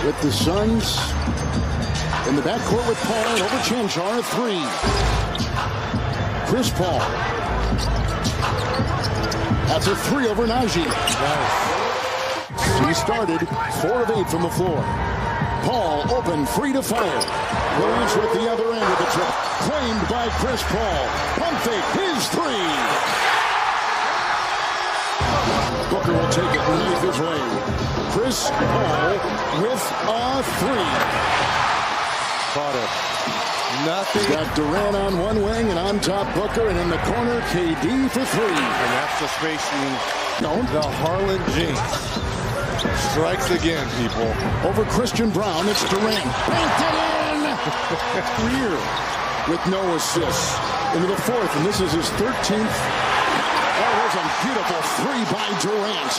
with the Suns in the backcourt with Paul and over Chanchar, a three. Chris Paul. That's a three over Najee. Nice. He started 4 of 8 from the floor. Paul open, free to fire. Williams with the other end of the trip. Claimed by Chris Paul. Pump fake, his three. Booker will take it beneath his lane. Chris Paul with a three. Caught it. Nothing. He's got Durant on one wing and on top Booker, and in the corner KD for three. And that's the spacing. No. The Harlan Jinx strikes again, people. Over Christian Brown, it's Durant. Banked it in! Greer with no assists. Into the fourth, and this is his 13th. Oh, there's a beautiful three by Durant.